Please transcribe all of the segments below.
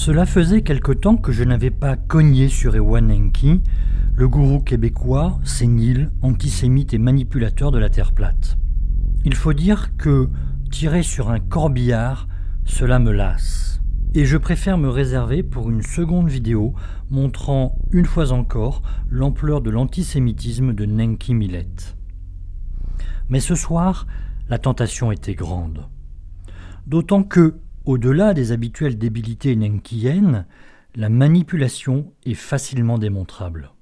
Cela faisait quelque temps que je n'avais pas cogné sur Ewan Henke, le gourou québécois, sénile, antisémite et manipulateur de la Terre plate. Il faut dire que, tirer sur un corbillard, cela me lasse. Et je préfère me réserver pour une seconde vidéo montrant, une fois encore, l'ampleur de l'antisémitisme de Nenki Millet. Mais ce soir, la tentation était grande. D'autant que, au-delà des habituelles débilités nenkiennes, la manipulation est facilement démontrable.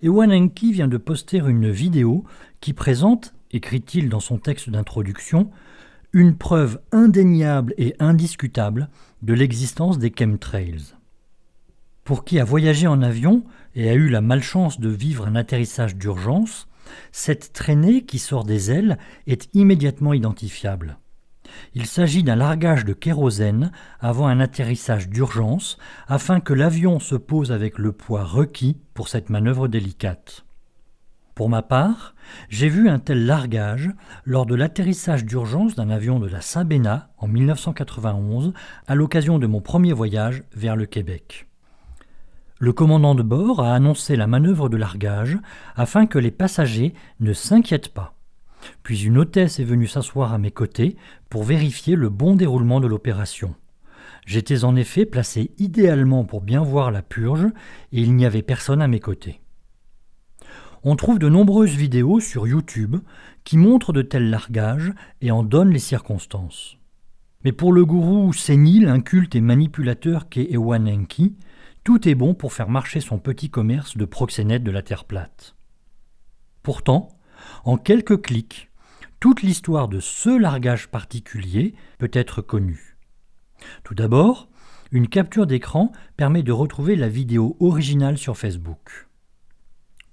Ewan Henke vient de poster une vidéo qui présente, écrit-il dans son texte d'introduction, une preuve indéniable et indiscutable de l'existence des chemtrails. Pour qui a voyagé en avion et a eu la malchance de vivre un atterrissage d'urgence, cette traînée qui sort des ailes est immédiatement identifiable. Il s'agit d'un largage de kérosène avant un atterrissage d'urgence afin que l'avion se pose avec le poids requis pour cette manœuvre délicate. Pour ma part, j'ai vu un tel largage lors de l'atterrissage d'urgence d'un avion de la Sabena en 1991 à l'occasion de mon premier voyage vers le Québec. Le commandant de bord a annoncé la manœuvre de largage afin que les passagers ne s'inquiètent pas. Puis une hôtesse est venue s'asseoir à mes côtés pour vérifier le bon déroulement de l'opération. J'étais en effet placé idéalement pour bien voir la purge et il n'y avait personne à mes côtés. On trouve de nombreuses vidéos sur YouTube qui montrent de tels largages et en donnent les circonstances. Mais pour le gourou sénile, inculte et manipulateur qu'est Ewan Henke, tout est bon pour faire marcher son petit commerce de proxénète de la Terre plate. Pourtant, en quelques clics, toute l'histoire de ce largage particulier peut être connue. Tout d'abord, une capture d'écran permet de retrouver la vidéo originale sur Facebook.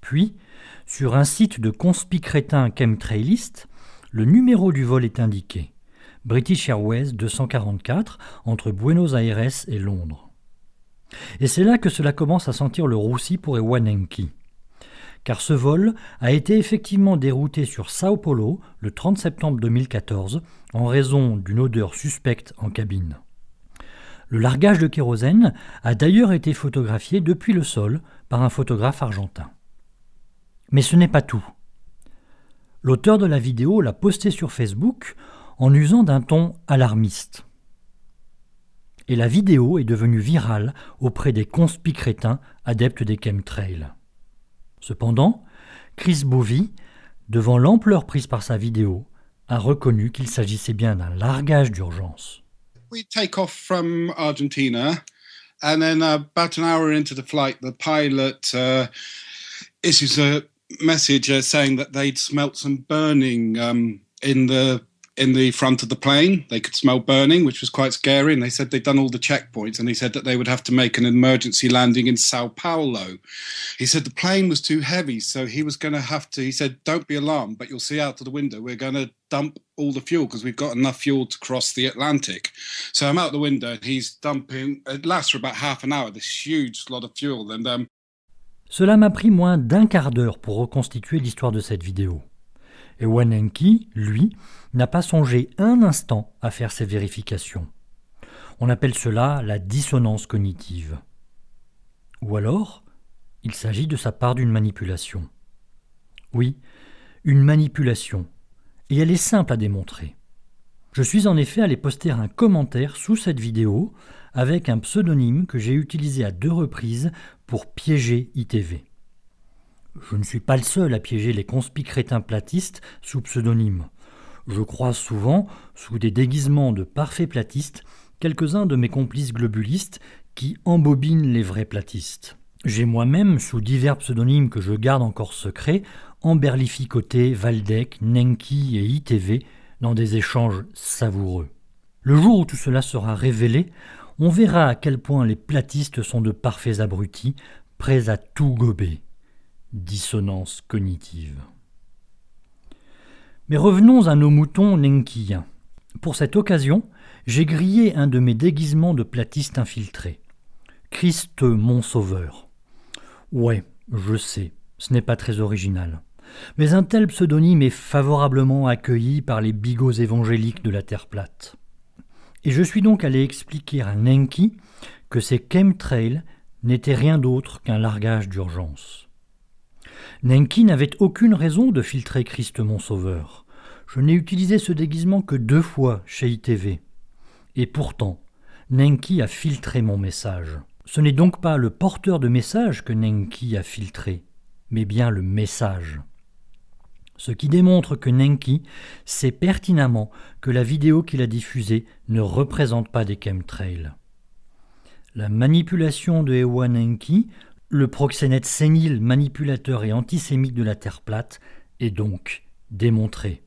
Puis, sur un site de conspi-crétin chemtrailiste, le numéro du vol est indiqué. British Airways 244 entre Buenos Aires et Londres. Et c'est là que cela commence à sentir le roussi pour Ewan Henke. Car ce vol a été effectivement dérouté sur Sao Paulo le 30 septembre 2014 en raison d'une odeur suspecte en cabine. Le largage de kérosène a d'ailleurs été photographié depuis le sol par un photographe argentin. Mais ce n'est pas tout. L'auteur de la vidéo l'a postée sur Facebook en usant d'un ton alarmiste. Et la vidéo est devenue virale auprès des conspi-crétins adeptes des chemtrails. Cependant, Chris Bovey, devant l'ampleur prise par sa vidéo, a reconnu qu'il s'agissait bien d'un largage d'urgence. We take off from Argentina, and then about an hour into the flight, the pilot issues a message saying that they'd smelt some burning in the front of the plane. They could smell burning, which was quite scary, and they said they'd done all the checkpoints, and he said that they would have to make an emergency landing in Sao Paulo. He said the plane was too heavy, so he was going to have to, he said, don't be alarmed, but you'll see out of the window, we're going to dump all the fuel because we've got enough fuel to cross the Atlantic. So I'm out the window, and he's dumping, it lasts for about half an hour, this huge lot of fuel, and Cela m'a pris moins d'un quart d'heure pour reconstituer l'histoire de cette vidéo. Ewan Henke, lui, n'a pas songé un instant à faire ces vérifications. On appelle cela la dissonance cognitive. Ou alors, il s'agit de sa part d'une manipulation. Oui, une manipulation, et elle est simple à démontrer. Je suis en effet allé poster un commentaire sous cette vidéo avec un pseudonyme que j'ai utilisé à 2 reprises pour piéger ITV. Je ne suis pas le seul à piéger les conspi-crétins platistes sous pseudonyme. Je croise souvent, sous des déguisements de parfaits platistes, quelques-uns de mes complices globulistes qui embobinent les vrais platistes. J'ai moi-même, sous divers pseudonymes que je garde encore secrets, emberlificoté Valdec, Nenki et ITV dans des échanges savoureux. Le jour où tout cela sera révélé, on verra à quel point les platistes sont de parfaits abrutis, prêts à tout gober. Dissonance cognitive. Mais revenons à nos moutons nenkiens. Pour cette occasion, j'ai grillé un de mes déguisements de platiste infiltré. Christ mon sauveur. Ouais, je sais, ce n'est pas très original. Mais un tel pseudonyme est favorablement accueilli par les bigots évangéliques de la Terre plate. Et je suis donc allé expliquer à Nenki que ces chemtrails n'étaient rien d'autre qu'un largage d'urgence. Nenki n'avait aucune raison de filtrer Christ mon Sauveur. Je n'ai utilisé ce déguisement que 2 fois chez ITV. Et pourtant, Nenki a filtré mon message. Ce n'est donc pas le porteur de message que Nenki a filtré, mais bien le message. Ce qui démontre que Nenki sait pertinemment que la vidéo qu'il a diffusée ne représente pas des chemtrails. La manipulation de Ewa Nenki, le proxénète sénile, manipulateur et antisémite de la Terre plate, est donc démontrée.